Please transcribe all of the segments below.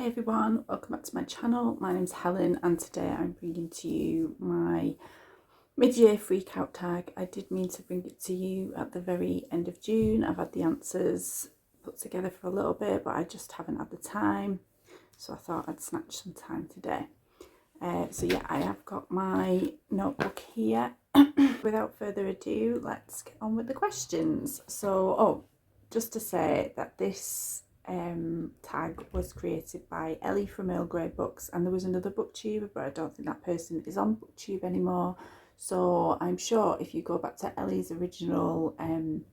Hi everyone, welcome back to my channel. My name's Helen and today I'm bringing to you my mid-year freak out tag. I did mean to bring it to you at the very end of June. I've had the answers put together for a little bit, but I just haven't had the time, so I thought I'd snatch some time today. So yeah, I have got my notebook here. Without further ado, let's get on with the questions. So, just to say that this tag was created by Ellie from Earl Grey Books, and there was another booktuber, but I don't think that person is on booktube anymore. So I'm sure if you go back to Ellie's original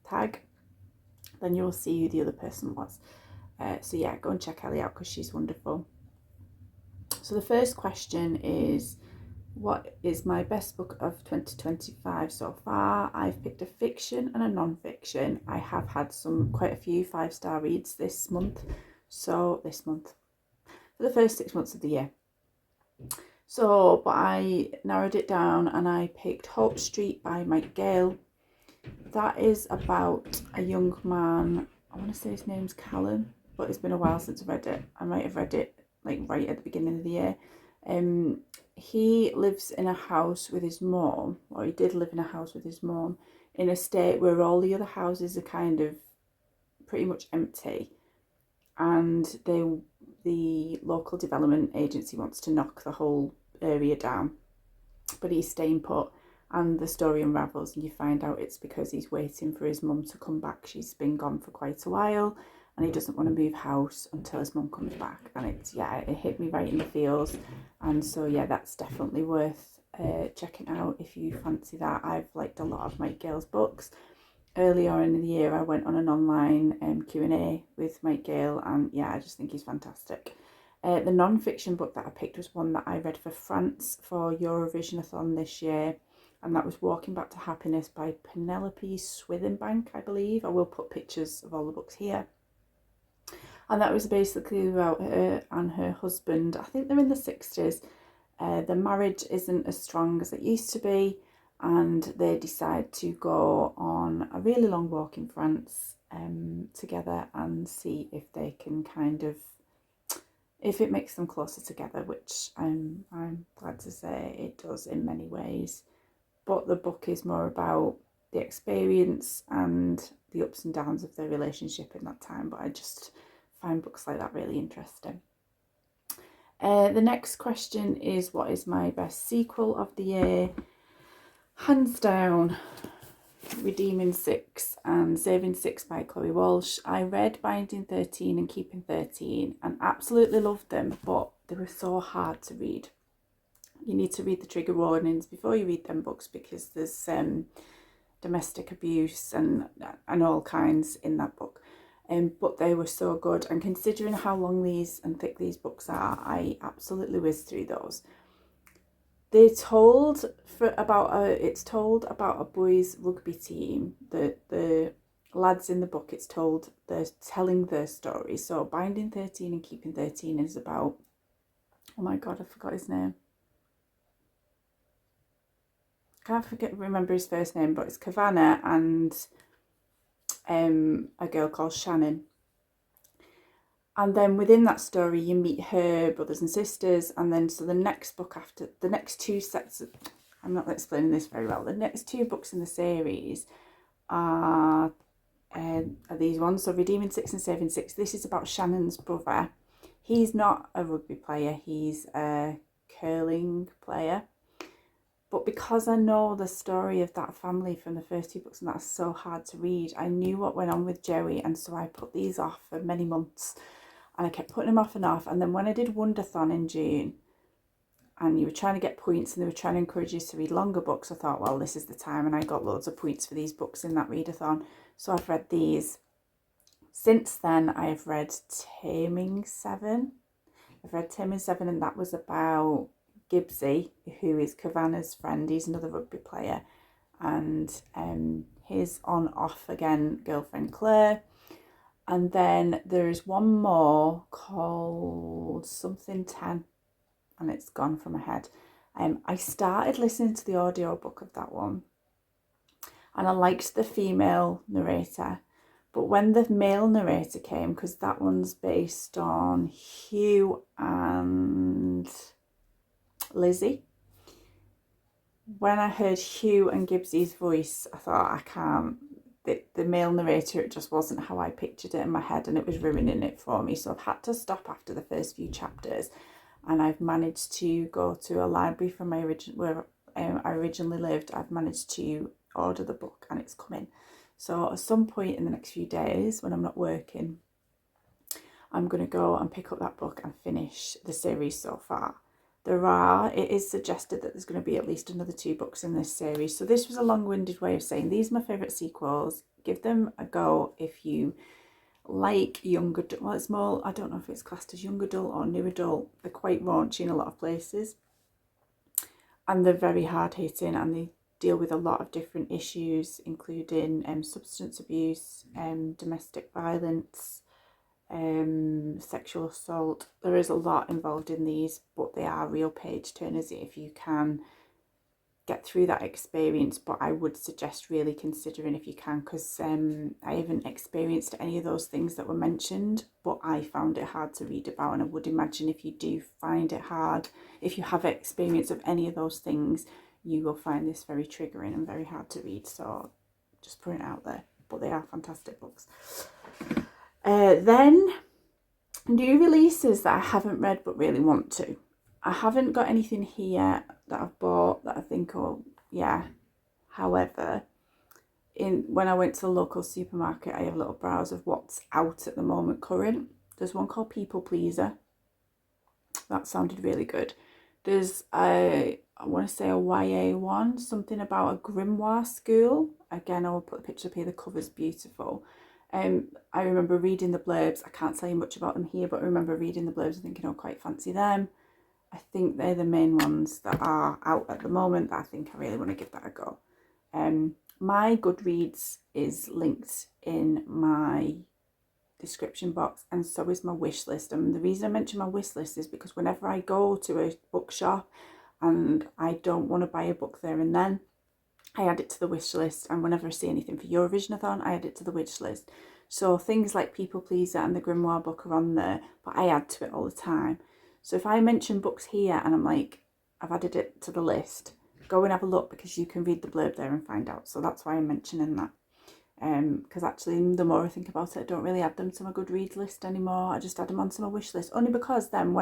tag, then you'll see who the other person was. So yeah, go and check Ellie out because she's wonderful. So the first question is, what is my best book of 2025 so far? I've picked a fiction and a non-fiction. I have had quite a few 5-star reads this month. For the first 6 months of the year. So, but I narrowed it down and I picked Hope Street by Mike Gale. That is about a young man, I want to say his name's Callum, but it's been a while since I've read it. I might have read it like right at the beginning of the year. He lives in a house with his mom, or he did live in a house with his mom, in a state where all the other houses are kind of pretty much empty, and the local development agency wants to knock the whole area down, but he's staying put, and the story unravels and you find out it's because he's waiting for his mum to come back. She's been gone for quite a while and he doesn't want to move house until his mum comes back. And it hit me right in the feels, and so yeah, that's definitely worth checking out if you fancy that. I've liked a lot of Mike Gale's books. Earlier in the year I went on an online Q&A with Mike Gale, and yeah, I just think he's fantastic. The non-fiction book that I picked was one that I read for France for Eurovision-a-thon this year, and that was Walking Back to Happiness by Penelope Swithenbank, I believe. I will put pictures of all the books here. And that was basically about her and her husband. I think they're in the 60s. The marriage isn't as strong as it used to be, and they decide to go on a really long walk in France together and see if they can if it makes them closer together, which I'm glad to say it does in many ways. But the book is more about the experience and the ups and downs of their relationship in that time. But I just find books like that really interesting. The next question is, what is my best sequel of the year? Hands down, Redeeming 6 and Saving 6 by Chloe Walsh. I read Binding 13 and Keeping 13 and absolutely loved them, but they were so hard to read. You need to read the trigger warnings before you read them books, because there's domestic abuse and all kinds in that book. But they were so good, and considering how long and thick these books are, I absolutely whizzed through those. It's told about a boys rugby team. The lads in the book, they're telling their story. So Binding 13 and Keeping 13 is about, oh my god, I forgot his name. Remember his first name, but it's Kavanagh and a girl called Shannon. And then within that story, you meet her brothers and sisters. And then, so the next book after the next two sets, I'm not explaining this very well. The next two books in the series are these ones. So Redeeming 6 and Saving 6. This is about Shannon's brother. He's not a rugby player. He's a curling player. But because I know the story of that family from the first two books, and that's so hard to read, I knew what went on with Joey. And so I put these off for many months. And I kept putting them off and off. And then when I did Wonderthon in June, and you were trying to get points and they were trying to encourage you to read longer books, I thought, well, this is the time. And I got loads of points for these books in that readathon. So I've read these. Since then, I have read Taming 7. I've read Taming 7, and that was about Gibbsy, who is Kavanagh's friend. He's another rugby player. And his on-off again girlfriend, Claire. And then there's one more called something 10, and it's gone from my head. I started listening to the audiobook of that one, and I liked the female narrator, But when the male narrator came, because that one's based on Hugh and Lizzie, when I heard Hugh and Gibbs's voice, I thought, I can't. The male narrator, it just wasn't how I pictured it in my head, and it was ruining it for me. So I've had to stop after the first few chapters, and I've managed to go to a library from where I originally lived. I've managed to order the book, and it's coming. So at some point in the next few days, when I'm not working, I'm going to go and pick up that book and finish the series so far. It is suggested that there's going to be at least another 2 books in this series. So this was a long-winded way of saying these are my favourite sequels. Give them a go if you like young adult. Well, it's more, I don't know if it's classed as young adult or new adult. They're quite raunchy in a lot of places. And they're very hard-hitting, and they deal with a lot of different issues, including substance abuse, domestic violence, sexual assault. There is a lot involved in these, but they are real page turners if you can get through that experience. But I would suggest really considering if you can, because I haven't experienced any of those things that were mentioned, but I found it hard to read about, and I would imagine if you do find it hard, if you have experience of any of those things, you will find this very triggering and very hard to read. So just putting it out there, but they are fantastic books. Then new releases that I haven't read but really want to. I haven't got anything here that I've bought that I think, oh yeah. However, when I went to the local supermarket, I have a little browse of what's out at the moment current. There's one called People Pleaser. That sounded really good. There's I want to say a YA one, something about a grimoire school. Again, I will put the picture up here. The cover's beautiful. I remember reading the blurbs. I can't tell you much about them here, but I remember reading the blurbs and thinking, oh, quite fancy them. I think they're the main ones that are out at the moment that I think I really want to give that a go. My Goodreads is linked in my description box, and so is my wish list. And the reason I mention my wish list is because whenever I go to a bookshop and I don't want to buy a book there and then, I add it to the wish list, and whenever I see anything for Eurovisionathon, I add it to the wish list. So things like People Pleaser and the Grimoire book are on there, but I add to it all the time. So if I mention books here and I'm like, I've added it to the list, go and have a look, because you can read the blurb there and find out. So that's why I'm mentioning that. Because actually, the more I think about it, I don't really add them to my Goodreads list anymore. I just add them onto my wish list, only because then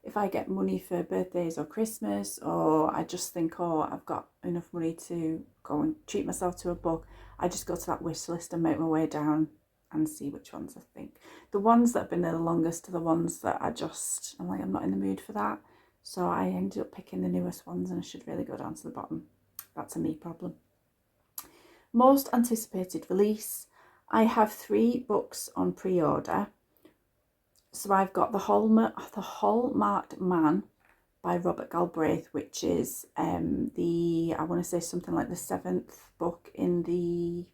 if I get money for birthdays or Christmas, or I just think, oh, I've got enough money to go and treat myself to a book, I just go to that wish list and make my way down and see which ones I think. The ones that have been there the longest are the ones that I'm like, I'm not in the mood for that. So I ended up picking the newest ones, and I should really go down to the bottom. That's a me problem. Most anticipated release. I have 3 books on pre-order. So I've got the Hallmarked Man by Robert Galbraith, which is I want to say something like the 7th book in the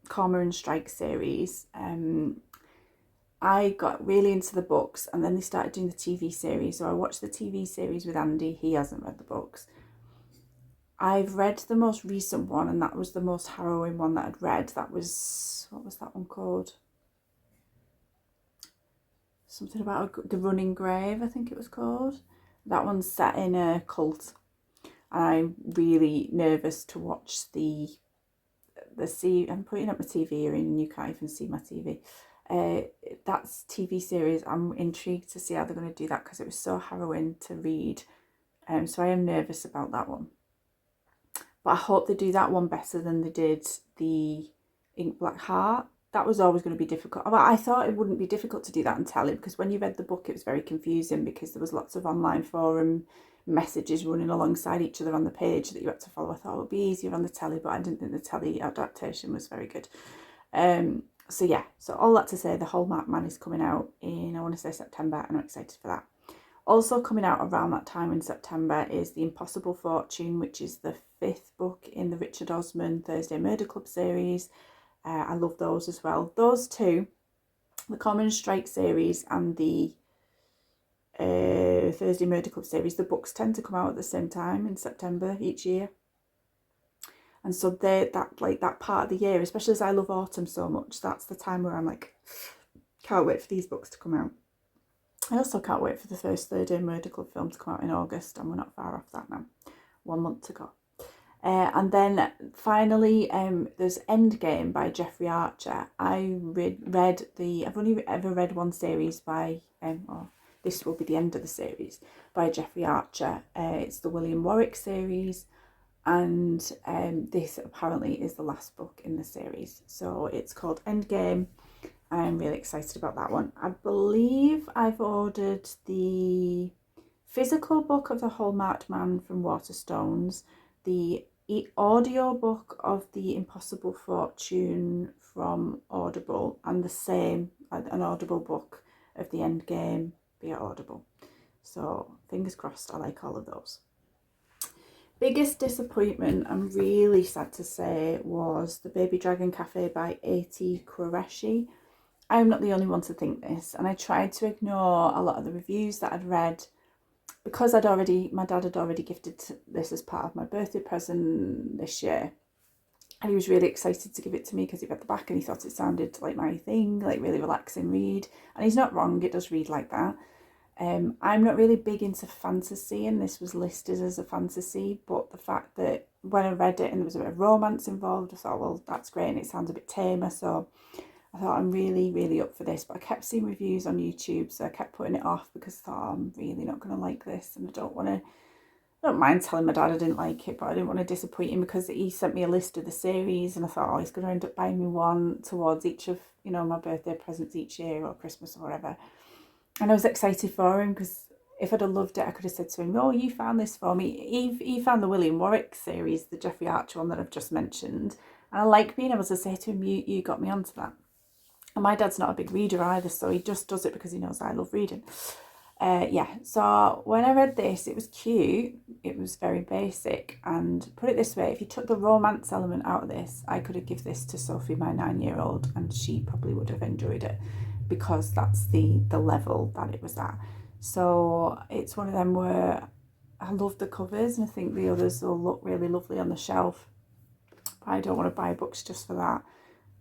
Cormoran Strike series. I got really into the books, and then they started doing the TV series. So I watched the TV series with Andy. He hasn't read the books. I've read the most recent one, and that was the most harrowing one that I'd read. What was that one called? Something about the running grave, I think it was called. That one's set in a cult, and I'm really nervous to watch the I'm putting up my TV here and you can't even see my TV. That's TV series. I'm intrigued to see how they're going to do that, because it was so harrowing to read. So I am nervous about that one. But I hope they do that one better than they did the Ink Black Heart. That was always going to be difficult. Well, I thought it wouldn't be difficult to do that and tell it, because when you read the book, it was very confusing, because there was lots of online forum messages running alongside each other on the page that you had to follow. I thought it would be easier on the telly, but I didn't think the telly adaptation was very good. So yeah, so all that to say, the Hallmarked Man is coming out in, I want to say September, and I'm excited for that. Also coming out around that time in September is The Impossible Fortune, which is the 5th book in the Richard Osman Thursday Murder Club series. I love those as well. Those two, the Cormoran Strike series and the Thursday Murder Club series, the books tend to come out at the same time in September each year. And so that part of the year, especially as I love autumn so much, that's the time where I'm like, can't wait for these books to come out. I also can't wait for the first 3rd Murder Club film to come out in August, and we're not far off that now. 1 month to go. And then finally, there's Endgame by Jeffrey Archer. I've only ever read one series by, or this will be the end of the series, by Jeffrey Archer. It's the William Warwick series, and this apparently is the last book in the series. So it's called Endgame. I'm really excited about that one. I believe I've ordered the physical book of The Hallmarked Man from Waterstones, the audio book of The Impossible Fortune from Audible, and the same, an Audible book of The Endgame via Audible. So fingers crossed, I like all of those. Biggest disappointment, I'm really sad to say, was The Baby Dragon Cafe by A.T. Qureshi. I'm not the only one to think this, and I tried to ignore a lot of the reviews that I'd read because my dad had already gifted this as part of my birthday present this year, and he was really excited to give it to me because he read the back and he thought it sounded like my thing, like really relaxing read, and he's not wrong, it does read like that. I'm not really big into fantasy, and this was listed as a fantasy, but the fact that when I read it and there was a bit of romance involved, I thought, well, that's great, and it sounds a bit tamer, so I thought I'm really, really up for this. But I kept seeing reviews on YouTube, so I kept putting it off because I thought, I'm really not going to like this, and I don't mind telling my dad I didn't like it, but I didn't want to disappoint him because he sent me a list of the series, and I thought, oh, he's going to end up buying me one towards each of, my birthday presents each year or Christmas or whatever. And I was excited for him because if I'd have loved it, I could have said to him, oh, you found this for me. He found the William Warwick series, the Jeffrey Archer one that I've just mentioned. And I like being able to say to him, you got me onto that. And my dad's not a big reader either, so he just does it because he knows I love reading. So when I read this, it was cute. It was very basic. And put it this way, if you took the romance element out of this, I could have given this to Sophie, my 9-year-old, and she probably would have enjoyed it because that's the level that it was at. So it's one of them where I love the covers, and I think the others will look really lovely on the shelf. But I don't want to buy books just for that.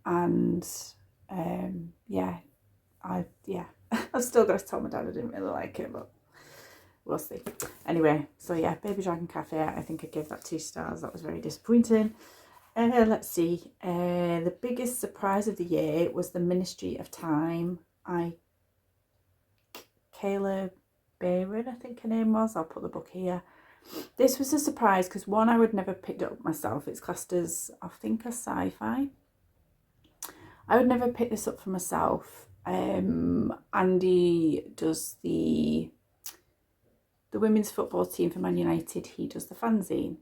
And I've still got to tell my dad I didn't really like it, but we'll see. Anyway, so yeah, Baby Dragon Cafe, I think I gave that 2 stars. That was very disappointing. Let's see. The biggest surprise of the year was The Ministry of Time. Kayla Bayron, I think her name was. I'll put the book here. This was a surprise because one, I would never picked it up myself. It's classed as, I think, a sci-fi. I would never pick this up for myself. Andy does the women's football team for Man United. He does the fanzine,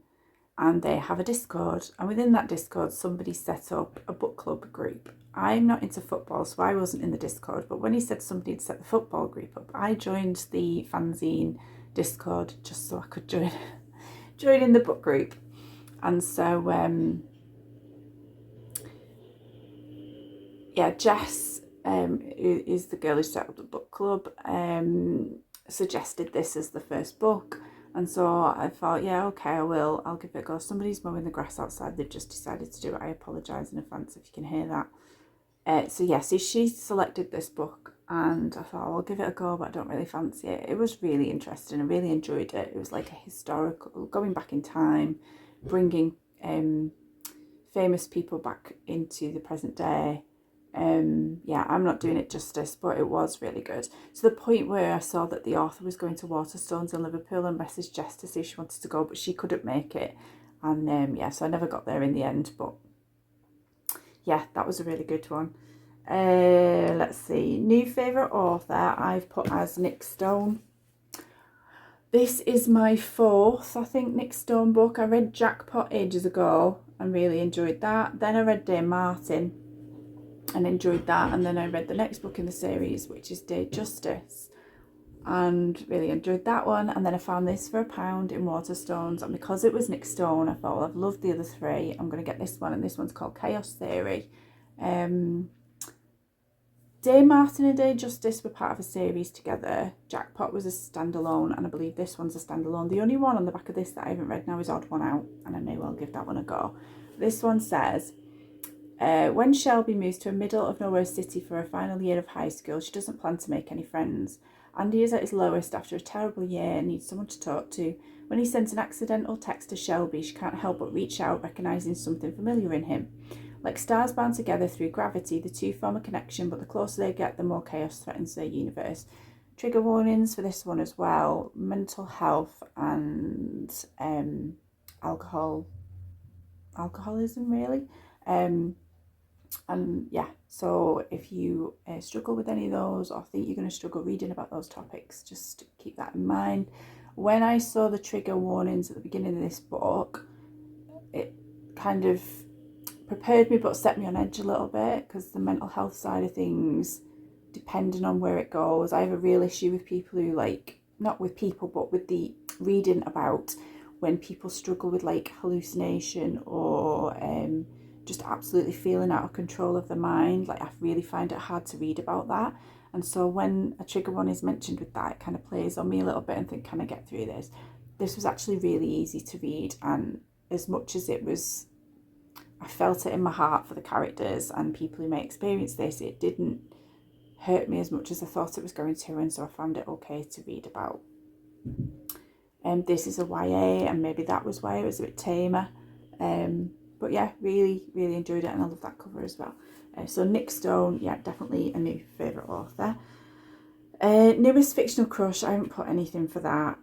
and they have a Discord, and within that Discord somebody set up a book club group. I'm not into football, so I wasn't in the Discord, but when he said somebody had set the football group up, I joined the fanzine Discord just so I could join in the book group. And so Jess, is the girl who set up the book club, suggested this as the first book. And so I thought, yeah, okay, I'll give it a go. Somebody's mowing the grass outside. They've just decided to do it. I apologise in advance if you can hear that. So she selected this book, and I thought, I'll give it a go, but I don't really fancy it. It was really interesting. I really enjoyed it. It was like a historical, going back in time, bringing famous people back into the present day. I'm not doing it justice, but it was really good. To the point where I saw that the author was going to Waterstones in Liverpool and messaged Jess to see if she wanted to go, but she couldn't make it. And so I never got there in the end, but yeah, that was a really good one. Let's see, new favourite author I've put as Nick Stone. This is my 4th, I think, Nick Stone book. I read Jackpot ages ago and really enjoyed that. Then I read Dame Martin and enjoyed that, and then I read the next book in the series, which is Day Justice, and really enjoyed that one. And then I found this for £1 in Waterstones, and because it was Nick Stone, I thought, well, I've loved the other 3, I'm going to get this one, and this one's called Chaos Theory. Day Martin and Day Justice were part of a series together. Jackpot was a standalone, and I believe this one's a standalone. The only one on the back of this that I haven't read now is Odd One Out, and I may well give that one a go. this one says, when Shelby moves to a middle of nowhere city for her final year of high school, she doesn't plan to make any friends. Andy is at his lowest after a terrible year and needs someone to talk to. When he sends an accidental text to Shelby, she can't help but reach out, recognising something familiar in him. Like stars bound together through gravity, the two form a connection, but the closer they get, the more chaos threatens their universe. Trigger warnings for this one as well: mental health and alcoholism, really. And yeah, so if you struggle with any of those or think you're going to struggle reading about those topics, just keep that in mind. When I saw the trigger warnings at the beginning of this book, it kind of prepared me but set me on edge a little bit, because the mental health side of things, depending on where it goes, I have a real issue with people who, like, not with people but with the reading about when people struggle with like hallucination or just absolutely feeling out of control of the mind. Like, I really find it hard to read about that. And so when a trigger one is mentioned with that, it kind of plays on me a little bit and think, can I get through this? This was actually really easy to read, and as much as it was, I felt it in my heart for the characters and people who may experience this, it didn't hurt me as much as I thought it was going to, and so I found it okay to read about. This is a YA, and maybe that was why it was a bit tamer. But yeah, really, really enjoyed it, and I love that cover as well. So Nick Stone, yeah, definitely a new favourite author. Newest fictional crush, I haven't put anything for that.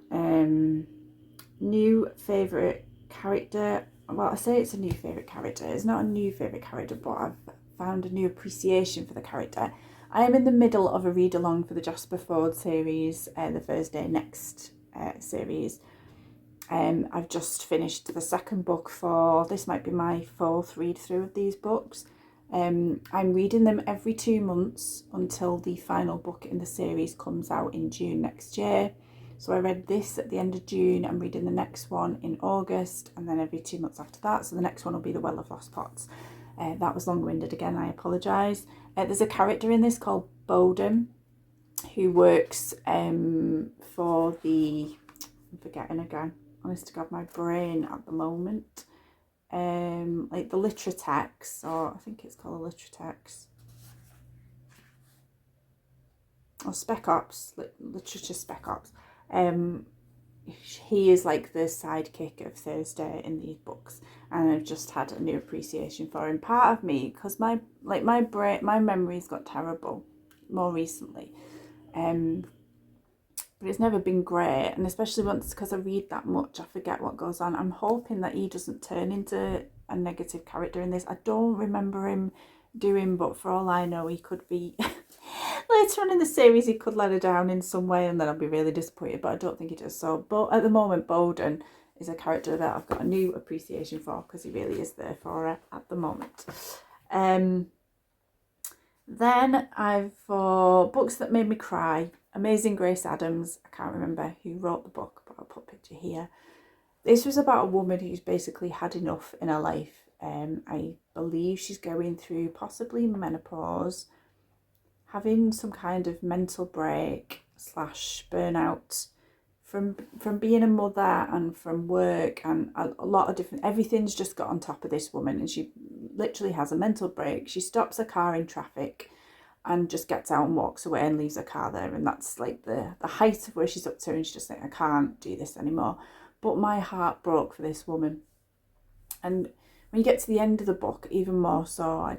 New favourite character, well, I say it's a new favourite character. It's not a new favourite character, but I've found a new appreciation for the character. I am in the middle of a read-along for the Jasper Fforde series, the Thursday Next series. I've just finished the second book for, this might be my fourth read through of these books. I'm reading them every 2 months until the final book in the series comes out in June next year. So I read this at the end of June, I'm reading the next one in August, and then every 2 months after that. So the next one will be The Well of Lost Pots. That was long-winded again, I apologise. There's a character in this called Bowden, who works for the, I'm forgetting again, honest to God, my brain at the moment, like the Literatex, or I think it's called a Literatex, or Spec Ops, Literature Spec Ops. He is like the sidekick of Thursday in these books, and I've just had a new appreciation for him. Part of me, because my memory's got terrible more recently, but it's never been great, and especially once, because I read that much, I forget what goes on. I'm hoping that he doesn't turn into a negative character in this. I don't remember him doing, but for all I know, he could be later on in the series, he could let her down in some way, and then I'll be really disappointed, but I don't think he does. So, but at the moment, Bowden is a character that I've got a new appreciation for, because he really is there for her at the moment. Then I've, for books that made me cry, Amazing Grace Adams. I can't remember who wrote the book, but I'll put a picture here. This was about a woman who's basically had enough in her life. I believe she's going through possibly menopause, having some kind of mental break / burnout from being a mother and from work, and a lot of different, everything's just got on top of this woman, and she literally has a mental break. She stops her car in traffic and just gets out and walks away and leaves her car there, and that's like the height of where she's up to, and she's just like, I can't do this anymore. But my heart broke for this woman, and when you get to the end of the book, even more so, I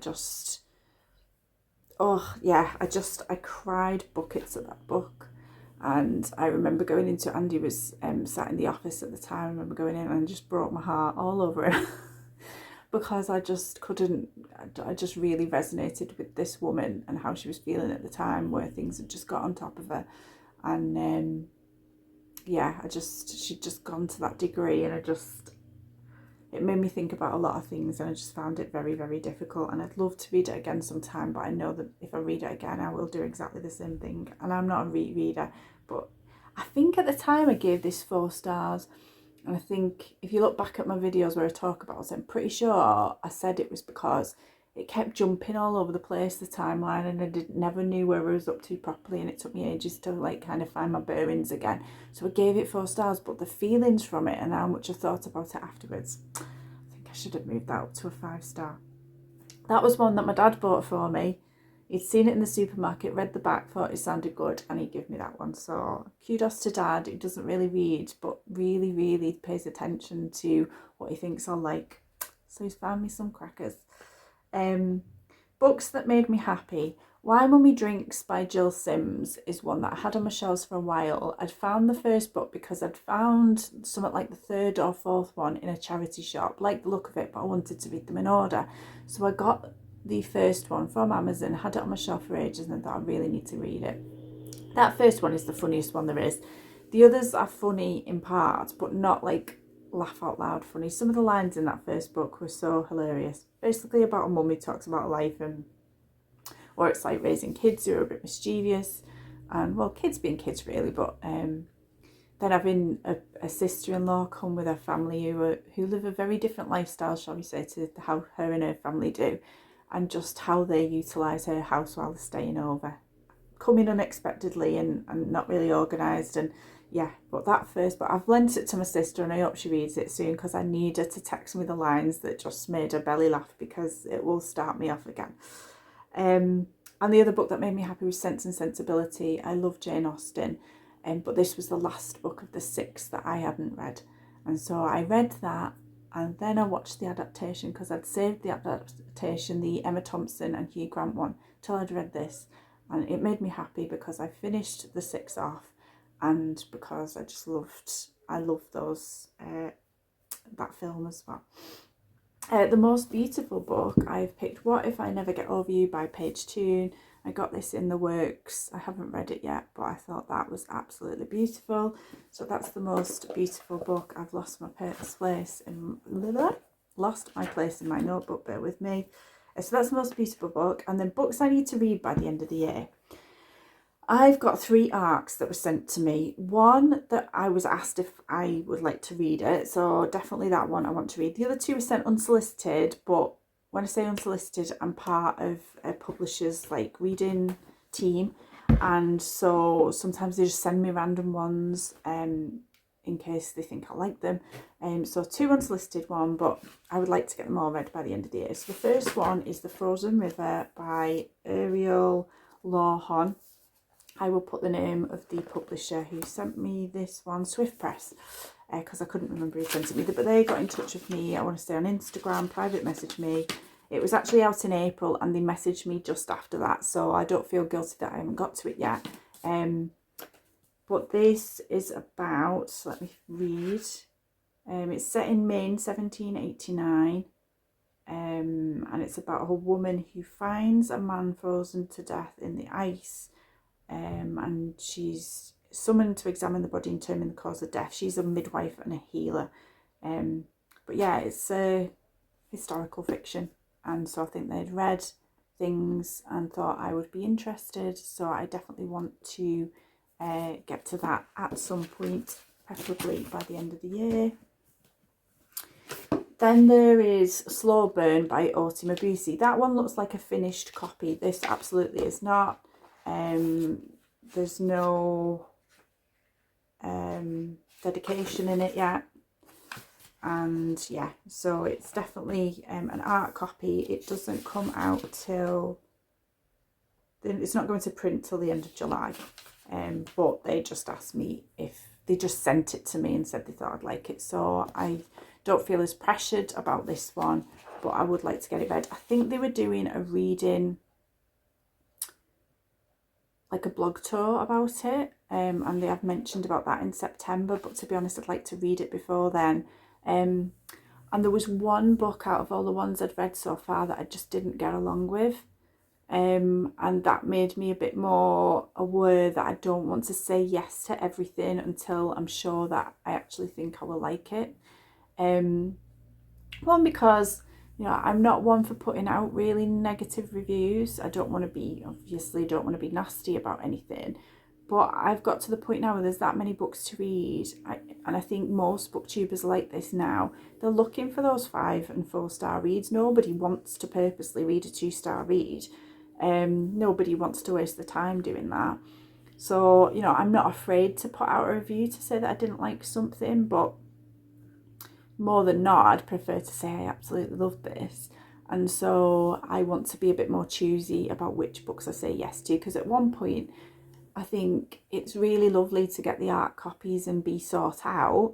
cried buckets at that book. And I remember going into, Andy was sat in the office at the time, I remember going in and just broke my heart all over it because I just really resonated with this woman and how she was feeling at the time, where things had just got on top of her. And she'd just gone to that degree, and it made me think about a lot of things, and I just found it very, very difficult. And I'd love to read it again sometime, but I know that if I read it again, I will do exactly the same thing. And I'm not a rereader, but I think at the time I gave this 4 stars. And I think if you look back at my videos where I talk about it, I'm pretty sure I said it was because it kept jumping all over the place, the timeline, and I never knew where I was up to properly, and it took me ages to like kind of find my bearings again. So I gave it 4 stars, but the feelings from it and how much I thought about it afterwards, I think I should have moved that up to a 5-star. That was one that my dad bought for me. He'd seen it in the supermarket, read the back, thought it sounded good, and he'd give me that one. So kudos to Dad. He doesn't really read, but really, really pays attention to what he thinks I'll like. So he's found me some crackers. Books that made me happy. Why Mummy Drinks by Jill Sims is one that I had on my shelves for a while. I'd found the first book because I'd found something like the third or fourth one in a charity shop. Liked the look of it, but I wanted to read them in order. So I got the first one from Amazon, had it on my shelf for ages, and I thought I really need to read it. That first one is the funniest one there is. The others are funny in part, but not like laugh out loud funny. Some of the lines in that first book were so hilarious. Basically about a mum who talks about life and or it's like raising kids who are a bit mischievous, and well, kids being kids really, but then having a sister-in-law come with her family who live a very different lifestyle, shall we say, to how her and her family do, and just how they utilise her house while they're staying over. Coming unexpectedly and not really organised, and yeah, but I've lent it to my sister and I hope she reads it soon because I need her to text me the lines that just made her belly laugh because it will start me off again. And the other book that made me happy was Sense and Sensibility. I love Jane Austen, but this was the last book of the 6 that I hadn't read. And so I read that and then I watched the adaptation because I'd saved the adaptation, the Emma Thompson and Hugh Grant one, till I'd read this. And it made me happy because I finished the 6 off and because I loved those, that film as well. The most beautiful book I've picked, What If I Never Get Over You by Paige Toon. I got this in the works. I haven't read it yet, but I thought that was absolutely beautiful. So that's the most beautiful book. I've lost my place in my notebook, bear with me. So that's the most beautiful book. And then books I need to read by the end of the year. I've got 3 ARCs that were sent to me. One that I was asked if I would like to read it, so definitely that one I want to read. The other 2 were sent unsolicited, but when I say unsolicited, I'm part of a publisher's like reading team, and so sometimes they just send me random ones in case they think I like them. So 2 unsolicited one, but I would like to get them all read by the end of the year. So the first one is The Frozen River by Ariel Lawhon. I will put the name of the publisher who sent me this one, Swift Press, because I couldn't remember who sent it me. But they got in touch with me, I want to say on Instagram, private messaged me. It was actually out in April and they messaged me just after that, so I don't feel guilty that I haven't got to it yet. But this is about, let me read, it's set in Maine, 1789. And it's about a woman who finds a man frozen to death in the ice. And she's summoned to examine the body and determine the cause of death. She's a midwife and a healer. But yeah, it's a historical fiction. And so I think they'd read things and thought I would be interested. So I definitely want to get to that at some point, preferably by the end of the year. Then there is Slow Burn by Oti Mabuse. That one looks like a finished copy. This absolutely is not. There's no dedication in it yet, and yeah, so it's definitely an art copy. It doesn't come out till, it's not going to print till the end of July, but they just asked me if, they just sent it to me and said they thought I'd like it, so I don't feel as pressured about this one, but I would like to get it read. I think they were doing a reading, like a blog tour about it, and they have mentioned about that in September, but to be honest I'd like to read it before then. And there was one book out of all the ones I'd read so far that I just didn't get along with, and that made me a bit more aware that I don't want to say yes to everything until I'm sure that I actually think I will like it. One, because I'm not one for putting out really negative reviews. I don't want to be nasty about anything, but I've got to the point now where there's that many books to read, and I think most booktubers are like this now. They're looking for those 5 and 4 star reads. Nobody wants to purposely read a 2-star read. Nobody wants to waste the time doing that. So I'm not afraid to put out a review to say that I didn't like something, but more than not, I'd prefer to say I absolutely love this. And so I want to be a bit more choosy about which books I say yes to, because at one point I think it's really lovely to get the art copies and be sought out.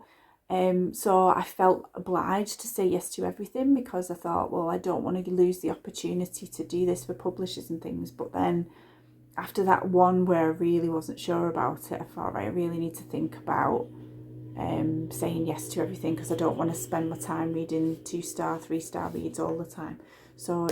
So I felt obliged to say yes to everything, because I thought, well, I don't want to lose the opportunity to do this for publishers and things. But then after that one where I really wasn't sure about it, I thought, right, I really need to think about saying yes to everything, because I don't want to spend my time reading 2-star, 3-star reads all the time. So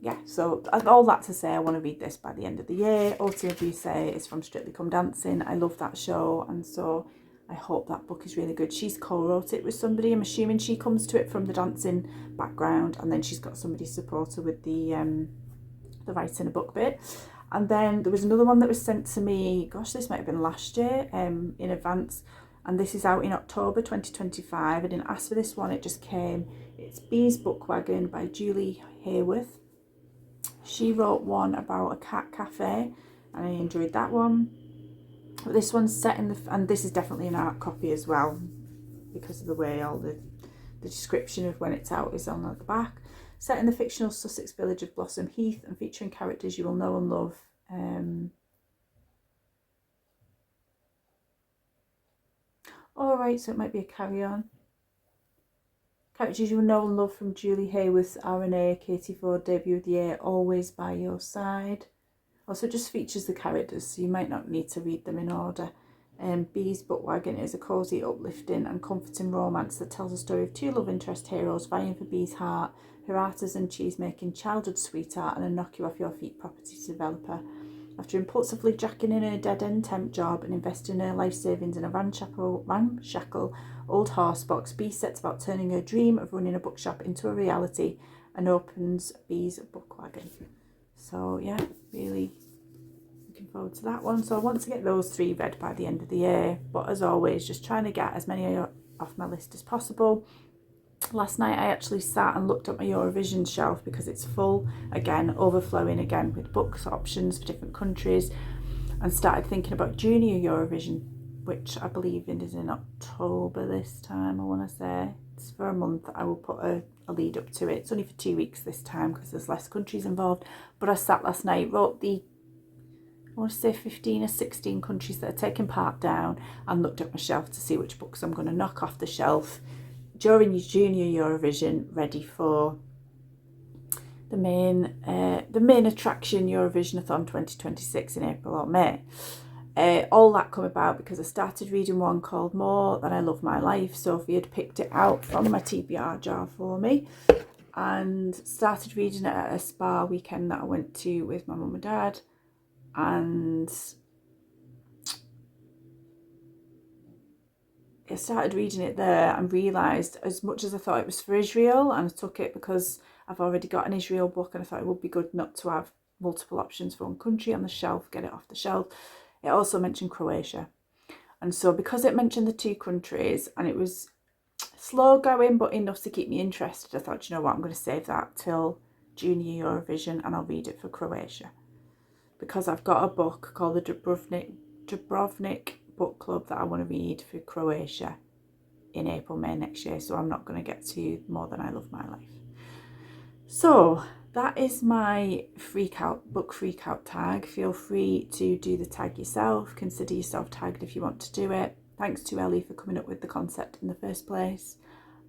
yeah, so all that to say, I want to read this by the end of the year. Ortia Buse is from Strictly Come Dancing. I love that show, and so I hope that book is really good. She's co-wrote it with somebody. I'm assuming she comes to it from the dancing background, and then she's got somebody to support her with the writing a book bit. And then there was another one that was sent to me, gosh, this might have been last year, in advance, and this is out in October 2025. I didn't ask for this one, it just came. It's Bee's Book Wagon by Julie Hayworth. She wrote one about a cat cafe, and I enjoyed that one. But this one's set in the, and this is definitely an art copy as well, because of the way all the description of when it's out is on at the back. Set in the fictional Sussex village of Blossom Heath and featuring characters you will know and love. Alright, so it might be a carry-on. Characters you will know and love from Julie Hayworth's R&A, Katie Ford, debut of the year, Always by Your Side. Also, it just features the characters, so you might not need to read them in order. Bee's Book Wagon is a cosy, uplifting and comforting romance that tells a story of two love interest heroes vying for Bee's heart, her artisan cheese-making childhood sweetheart and a knock-you-off-your-feet property developer. After impulsively jacking in her dead-end temp job and investing her life savings in a ramshackle old horse box, Bee sets about turning her dream of running a bookshop into a reality and opens Bee's Book Wagon. So yeah, really looking forward to that one. So I want to get those 3 read by the end of the year, but as always, just trying to get as many off my list as possible. Last night I actually sat and looked at my Eurovision shelf, because it's full again, overflowing again with books options for different countries, and started thinking about Junior Eurovision, which I believe is in October this time. I want to say it's for a month. I will put a lead up to it. It's only for 2 weeks this time because there's less countries involved. But I sat last night, wrote the, I want to say 15 or 16 countries that are taking part down, and looked at my shelf to see which books I'm going to knock off the shelf during Junior Eurovision, ready for the main attraction, Eurovisionathon 2026 in April or May. All that come about because I started reading one called More Than I Love My Life. Sophie had picked it out from my TBR jar for me and started reading it at a spa weekend that I went to with my mum and dad, and I started reading it there and realised, as much as I thought it was for Israel, and I took it because I've already got an Israel book and I thought it would be good not to have multiple options for one country on the shelf, get it off the shelf. It also mentioned Croatia. And so because it mentioned the 2 countries and it was slow going but enough to keep me interested, I thought, you know what, I'm going to save that till Junior Eurovision and I'll read it for Croatia. Because I've got a book called the Dubrovnik Book Club that I want to read for Croatia in April, May next year, so I'm not going to get to More Than I Love My Life. So that is my book freak out tag. Feel free to do the tag yourself. Consider yourself tagged if you want to do it. Thanks to Ellie for coming up with the concept in the first place,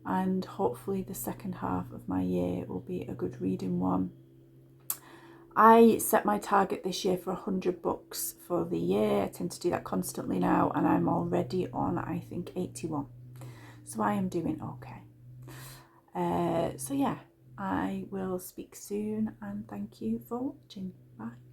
and hopefully the second half of my year will be a good reading one. I set my target this year for 100 books for the year. I tend to do that constantly now, and I'm already on, I think, 81. So I am doing okay. So yeah, I will speak soon, and thank you for watching. Bye.